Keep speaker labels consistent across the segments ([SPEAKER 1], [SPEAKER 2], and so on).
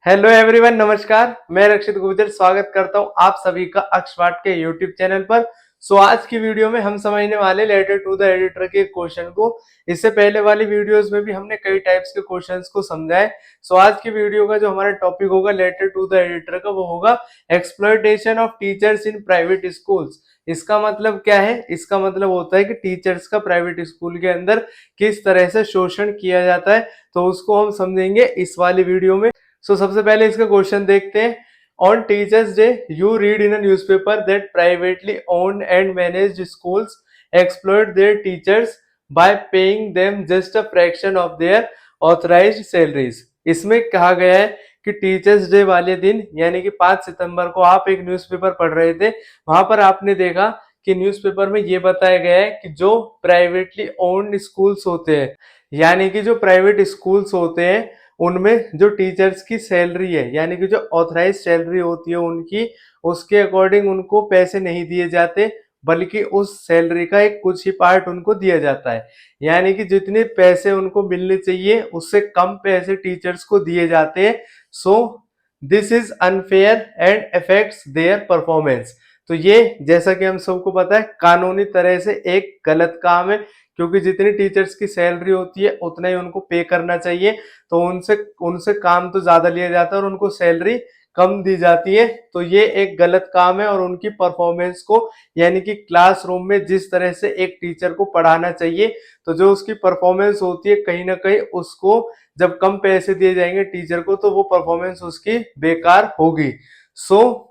[SPEAKER 1] Hello everyone, नमस्कार। मैं रक्षित गुर्जर स्वागत करता हूं आप सभी का अक्षवाट के यूट्यूब चैनल पर। आज की वीडियो में हम समझने वाले लेटर टू द एडिटर के क्वेश्चन को। इससे पहले वाली वीडियोस में भी हमने कई टाइप्स के क्वेश्चंस को समझा है। आज की वीडियो का जो हमारा टॉपिक होगा लेटर टू द एडिटर का, वो होगा exploitation of teachers in private schools. इसका मतलब क्या है? इसका मतलब होता है कि टीचर्स का प्राइवेट स्कूल के अंदर किस तरह से शोषण किया जाता है, तो उसको हम समझेंगे इस वाली वीडियो में। सबसे पहले इसका क्वेश्चन देखते हैं। On teachers day you read in a newspaper that privately owned and managed schools exploit there teachers bye paying them just a fraction of their authorised salaries. इसमें कहा गया है कि टीचर्स डे वाले दिन यानी कि 5 सितंबर को आप एक न्यूज़पेपर पढ़ रहे थे। वहां पर आपने देखा कि न्यूज़पेपर में ये बताया गया है कि जो प्राइवेटली ओन्ड स्कूल्स होते हैं, यानी कि जो प्राइवेट स्कूल्स होते हैं, उनमें जो टीचर्स की सैलरी है यानी कि जो ऑथराइज सैलरी होती है उनकी, उसके अकॉर्डिंग उनको पैसे नहीं दिए जाते, बल्कि उस सैलरी का एक कुछ ही पार्ट उनको दिया जाता है। यानी कि जितने पैसे उनको मिलने चाहिए उससे कम पैसे टीचर्स को दिए जाते हैं। So this is unfair and affects their performance. तो ये, जैसा कि हम सबको पता है, कानूनी तरह से एक गलत काम है, क्योंकि जितनी टीचर्स की सैलरी होती है उतना ही उनको पे करना चाहिए। तो उनसे उनसे काम तो ज्यादा लिया जाता है और उनको सैलरी कम दी जाती है। तो ये एक गलत काम है और उनकी परफॉर्मेंस को, यानी कि क्लासरूम में जिस तरह से एक टीचर को पढ़ाना चाहिए, तो जो उसकी परफॉर्मेंस होती है कहीं ना कहीं उसको जब कम पैसे दिए जाएंगे टीचर को, तो वो परफॉर्मेंस उसकी बेकार होगी। So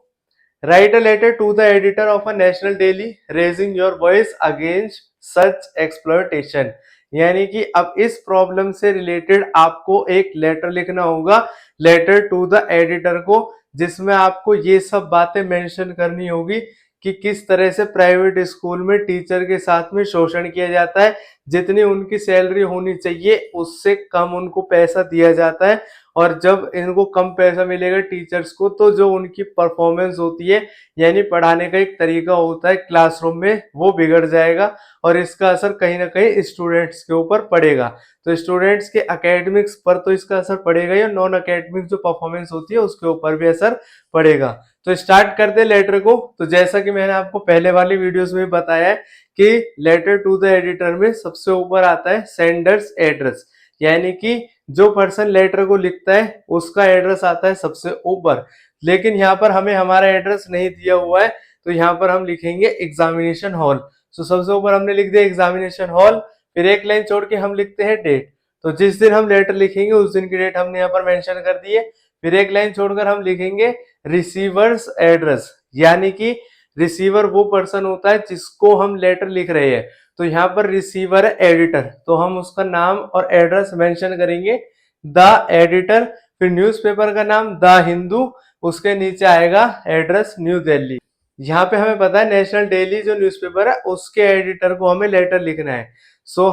[SPEAKER 1] write a letter to the editor of a national daily raising your voice against such exploitation. यानी कि अब इस प्रॉब्लम से रिलेटेड आपको एक लेटर लिखना होगा, लेटर टू द एडिटर को, जिसमें आपको ये सब बातें मेंशन करनी होगी कि किस तरह से प्राइवेट स्कूल में टीचर के साथ में शोषण किया जाता है। जितनी उनकी सैलरी होनी चाहिए उससे कम उनको पैसा दिया जाता है, और जब इनको कम पैसा मिलेगा टीचर्स को, तो जो उनकी परफॉर्मेंस होती है यानी पढ़ाने का एक तरीका होता है क्लासरूम में, वो बिगड़ जाएगा और इसका असर कहीं ना कहीं स्टूडेंट्स के ऊपर पड़ेगा। तो स्टूडेंट्स के एकेडमिक्स पर तो इसका असर पड़ेगा, या नॉन एकेडमिक जो परफॉर्मेंस होती है उसके ऊपर भी असर पड़ेगा। तो स्टार्ट करते लेटर को। तो जैसा कि मैंने आपको पहले वाली वीडियोस में बताया है कि लेटर टू द एडिटर में सबसे ऊपर आता है सेंडर्स एड्रेस, यानी कि जो पर्सन लेटर को लिखता है उसका एड्रेस आता है सबसे ऊपर। लेकिन यहाँ पर हमें हमारा एड्रेस नहीं दिया हुआ है, तो यहाँ पर हम लिखेंगे एग्जामिनेशन हॉल। सबसे ऊपर हमने लिख दिया एग्जामिनेशन हॉल, फिर एक लाइन छोड़ के हम लिखते हैं डेट। तो जिस दिन हम लेटर लिखेंगे उस दिन की डेट हमने यहाँ पर मेंशन कर दी है। फिर एक लाइन छोड़कर हम लिखेंगे रिसीवर्स एड्रेस, यानी कि रिसीवर वो पर्सन होता है जिसको हम लेटर लिख रहे हैं। तो यहाँ पर रिसीवर है एडिटर, तो हम उसका नाम और एड्रेस मेंशन करेंगे, द एडिटर। फिर न्यूज़पेपर का नाम द हिंदू, उसके नीचे आएगा एड्रेस न्यू दिल्ली। यहाँ पे हमें पता है नेशनल डेली जो न्यूज़पेपर है उसके एडिटर को हमें लेटर लिखना है।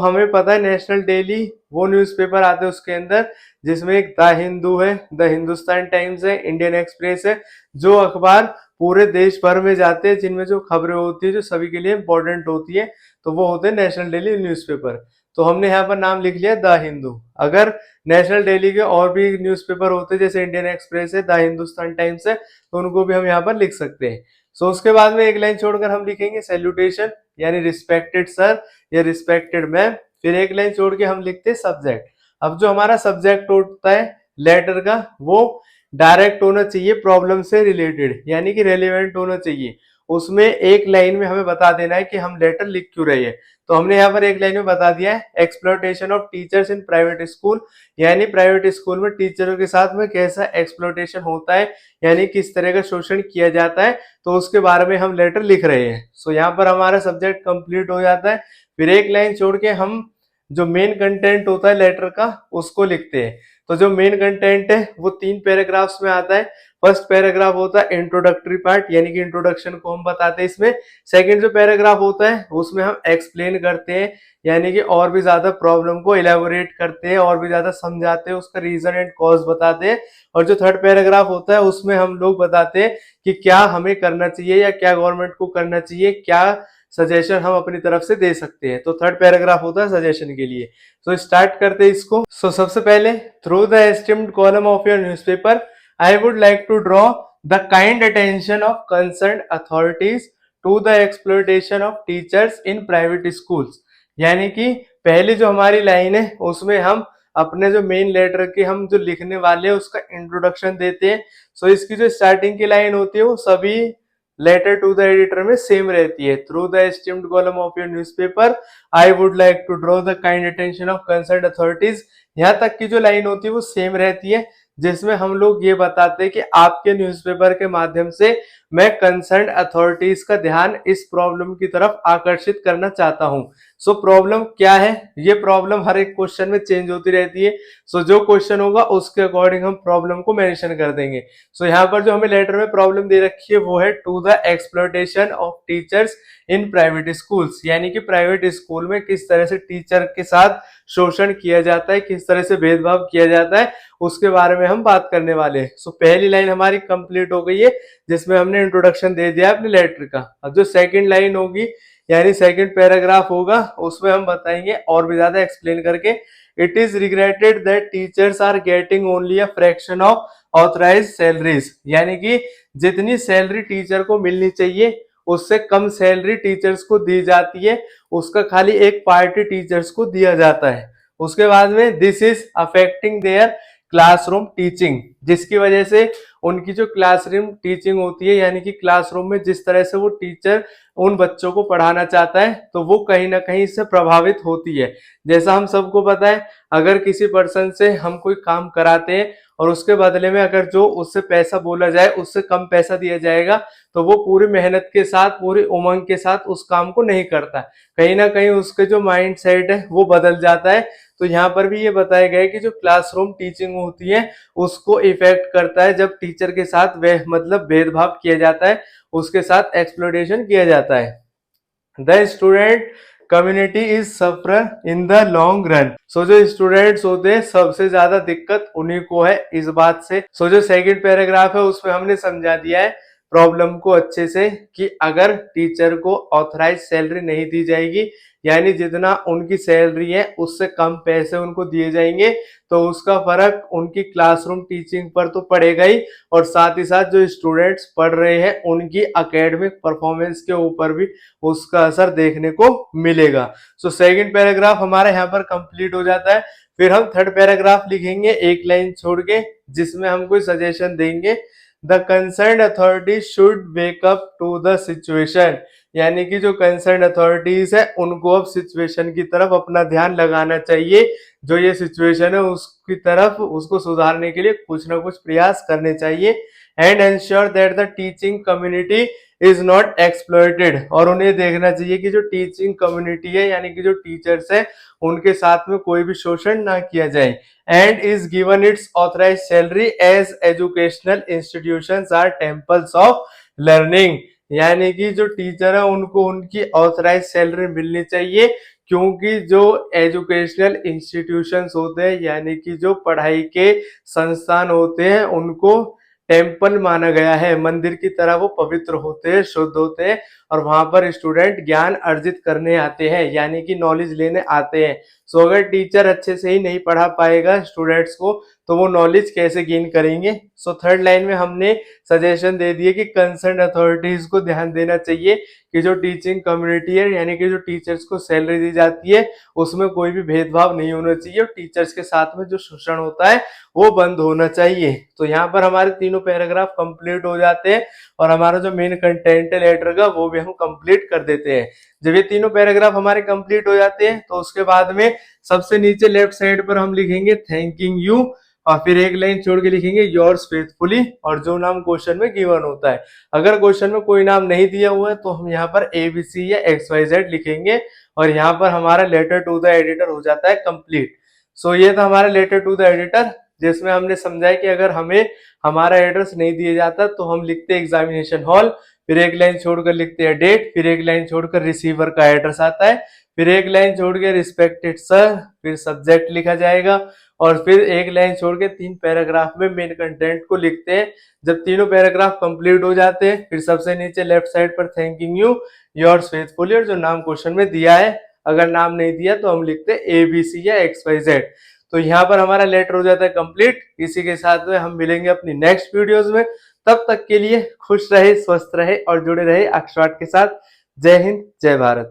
[SPEAKER 1] हमें पता है नेशनल डेली वो न्यूज़पेपर आते हैं उसके अंदर, जिसमें एक द हिंदू है, द हिंदुस्तान टाइम्स है, इंडियन एक्सप्रेस है, जो अखबार पूरे देश भर में जाते हैं, जिनमें जो खबरें होती है जो सभी के लिए इंपॉर्टेंट होती है, तो वो होते हैं नेशनल डेली न्यूज़पेपर। तो हमने यहाँ पर नाम लिख लिया द हिंदू। अगर नेशनल डेली के और भी न्यूज़पेपर होते हैं जैसे इंडियन एक्सप्रेस है, द हिंदुस्तान टाइम्स है, तो उनको भी हम यहाँ पर लिख सकते हैं। उसके बाद में एक लाइन छोड़कर हम लिखेंगे सैल्यूटेशन, यानी रिस्पेक्टेड सर या रिस्पेक्टेड मैम। फिर एक लाइन छोड़ के हम लिखते हैं सब्जेक्ट। अब जो हमारा सब्जेक्ट होता है लेटर का, वो डायरेक्ट होना चाहिए प्रॉब्लम से रिलेटेड, यानी कि रेलिवेंट होना चाहिए। उसमें एक लाइन में हमें बता देना है कि हम लेटर लिख क्यों रहे हैं। तो हमने यहाँ पर एक लाइन में बता दिया है exploitation of teachers in private school, यानी प्राइवेट स्कूल में टीचरों के साथ में कैसा एक्सप्लॉयटेशन होता है, यानी किस तरह का शोषण किया जाता है, तो उसके बारे में हम लेटर लिख रहे हैं। यहाँ पर हमारा सब्जेक्ट कंप्लीट हो जाता है। फिर एक लाइन छोड़ के हम जो मेन कंटेंट होता है लेटर का उसको लिखते हैं। तो जो मेन कंटेंट है वो 3 पैराग्राफ्स में आता है। फर्स्ट पैराग्राफ होता है इंट्रोडक्टरी पार्ट, यानी कि इंट्रोडक्शन को हम बताते हैं इसमें। सेकंड जो पैराग्राफ होता है उसमें हम एक्सप्लेन करते हैं, यानी कि और भी ज्यादा प्रॉब्लम को इलेबोरेट करते हैं, और भी ज्यादा समझाते हैं, उसका रीजन एंड कॉज बताते हैं। और जो थर्ड पैराग्राफ होता है उसमें हम लोग बताते हैं कि क्या हमें करना चाहिए या क्या गवर्नमेंट को करना चाहिए, क्या सजेशन हम अपनी तरफ से दे सकते हैं। तो थर्ड पैराग्राफ होता है सजेशन के लिए। स्टार्ट करते हैं इसको। सबसे पहले, through the esteemed column of your newspaper I would like to draw the kind attention of concern authorities to the exploitation of teachers in private schools. यानी कि पहली जो हमारी लाइन है उसमें हम अपने जो मेन लेटर के हम जो लिखने वाले हैं उसका इंट्रोडक्शन देते हैं। सो इसकी जो स्टार्टिंग की लाइन होती है वो सभी लेटर टू द एडिटर में सेम रहती है। Through the esteemed column of your newspaper I would like to draw the kind attention of concerned authorities. यहाँ तक की जो लाइन होती है वो सेम रहती है, जिसमें हम लोग ये बताते हैं कि आपके न्यूज़पेपर के माध्यम से मैं कंसर्न्ड अथॉरिटीज का ध्यान इस प्रॉब्लम की तरफ आकर्षित करना चाहता हूं। सो प्रॉब्लम क्या है, ये प्रॉब्लम हर एक क्वेश्चन में चेंज होती रहती है। सो जो क्वेश्चन होगा उसके अकॉर्डिंग हम प्रॉब्लम को मेंशन कर देंगे। सो यहाँ पर जो हमें लेटर में प्रॉब्लम दे रखी है वो है to the exploitation of teachers in private schools. यानी कि प्राइवेट स्कूल में किस तरह से टीचर के साथ शोषण किया जाता है, किस तरह से भेदभाव किया जाता है, उसके बारे में हम बात करने वाले हैं। सो पहली लाइन हमारी कंप्लीट हो गई है जिसमें हमने इंट्रोडक्शन दे दिया अपने लेटर का। अब जो सेकंड लाइन होगी यानी सेकंड पैराग्राफ होगा उसमें हम बताएंगे और भी ज्यादा एक्सप्लेन करके। It is regretted that teachers are getting only a fraction of authorised salaries. यानी कि जितनी सैलरी टीचर को मिलनी चाहिए उससे कम सैलरी टीचर्स को दी जाती है, उसका खाली एक पार्टी टीचर्स को दिया जाता है। उसके बाद में this is affecting their classroom teaching, जिसकी वजह से उनकी जो क्लासरूम टीचिंग होती है यानी कि क्लासरूम में जिस तरह से वो टीचर उन बच्चों को पढ़ाना चाहता है तो वो कहीं ना कहीं इससे प्रभावित होती है। जैसा हम सबको पता है, अगर किसी पर्सन से हम कोई काम कराते हैं और उसके बदले में अगर जो उससे पैसा बोला जाए उससे कम पैसा दिया जाएगा तो वो पूरी मेहनत के साथ पूरी उमंग के साथ उस काम को नहीं करता, कहीं ना कहीं उसके जो माइंड सेट है वो बदल जाता है। तो यहाँ पर भी ये बताया गया है कि जो क्लासरूम टीचिंग होती है उसको इफेक्ट करता है जब टीचर के साथ वह मतलब भेदभाव किया जाता है, उसके साथ एक्सप्लॉयटेशन किया जाता है। The student community is suffer in the long run. So जो स्टूडेंट्स होते हैं सबसे ज्यादा दिक्कत उन्हीं को है इस बात से। सो जो सेकंड पैराग्राफ है उसमें हमने समझा दिया है प्रॉब्लम को अच्छे से कि अगर टीचर को ऑथराइज सैलरी नहीं दी जाएगी यानी जितना उनकी सैलरी है उससे कम पैसे उनको दिए जाएंगे तो उसका फर्क उनकी क्लासरूम टीचिंग पर तो पड़ेगा ही, और साथ ही साथ जो स्टूडेंट्स पढ़ रहे हैं उनकी एकेडमिक परफॉर्मेंस के ऊपर भी उसका असर देखने को मिलेगा। सो सेकंड पैराग्राफ हमारा यहाँ पर कंप्लीट हो जाता है। फिर हम थर्ड पैराग्राफ लिखेंगे एक लाइन छोड़ के, जिसमें हम कोई सजेशन देंगे। The concern authority should wake up to the situation. यानी कि जो कंसर्न अथॉरिटीज है उनको अब सिचुएशन की तरफ अपना ध्यान लगाना चाहिए, जो ये सिचुएशन है उसकी तरफ उसको सुधारने के लिए कुछ ना कुछ प्रयास करने चाहिए। And ensure that the teaching community is not exploited. और उन्हें देखना चाहिए कि जो टीचिंग कम्युनिटी है यानी कि जो टीचर्स है उनके साथ में कोई भी शोषण ना किया जाए। And is given its authorise salary as educational institutions are temples of learning. यानी कि जो टीचर है उनको उनकी ऑथराइज सैलरी मिलनी चाहिए, क्योंकि जो एजुकेशनल इंस्टीट्यूशंस होते हैं यानी कि जो पढ़ाई के संस्थान होते हैं उनको टेम्पल माना गया है, मंदिर की तरह वो पवित्र होते हैं, शुद्ध होते हैं, और वहां पर स्टूडेंट ज्ञान अर्जित करने आते हैं यानी कि नॉलेज लेने आते हैं। सो अगर टीचर अच्छे से ही नहीं पढ़ा पाएगा स्टूडेंट्स को तो वो नॉलेज कैसे गेन करेंगे। सो थर्ड लाइन में हमने सजेशन दे दिए कि कंसर्न अथॉरिटीज को ध्यान देना चाहिए कि जो टीचिंग कम्युनिटी है यानी कि जो टीचर्स को सैलरी दी जाती है उसमें कोई भी भेदभाव नहीं होना चाहिए और टीचर्स के साथ में जो शोषण होता है वो बंद होना चाहिए। तो यहाँ पर हमारे तीनों पैराग्राफ कंप्लीट हो जाते हैं और हमारा जो मेन कंटेंट है लेटर का वो भी हम कंप्लीट कर देते हैं। जब ये तीनों पैराग्राफ हमारे कंप्लीट हो जाते हैं तो उसके बाद में सबसे नीचे लेफ्ट साइड पर हम लिखेंगे थैंकिंग यू और फिर एक लाइन छोड़ के लिखेंगे योर्स फेथफुली और जो नाम क्वेश्चन में गिवन होता है। अगर क्वेश्चन में कोई नाम नहीं दिया हुआ है तो हम यहाँ पर ABC या XYZ लिखेंगे और यहाँ पर हमारा लेटर टू द एडिटर हो जाता है कंप्लीट। सो ये था हमारा लेटर टू द एडिटर, जिसमें हमने समझा कि अगर हमें हमारा एड्रेस नहीं दिया जाता तो हम लिखते हैं एग्जामिनेशन हॉल, फिर एक लाइन छोड़कर लिखते हैं डेट, फिर एक लाइन छोड़कर रिसीवर का एड्रेस आता है, फिर एक लाइन छोड़ के रिस्पेक्टेड सर, फिर सब्जेक्ट लिखा जाएगा और फिर एक लाइन छोड़ के 3 पैराग्राफ में मेन कंटेंट को लिखते हैं। जब तीनों पैराग्राफ कंप्लीट हो जाते हैं फिर सबसे नीचे लेफ्ट साइड पर थैंकिंग यू योर्स फेथफुली और जो नाम क्वेश्चन में दिया है, अगर नाम नहीं दिया तो हम लिखते हैं ABC या XYZ। तो यहाँ पर हमारा लेटर हो जाता है कंप्लीट। इसी के साथ में हम मिलेंगे अपनी नेक्स्ट वीडियोस में। तब तक के लिए खुश रहे, स्वस्थ रहे और जुड़े रहे अक्षवाट के साथ। जय हिंद, जय भारत।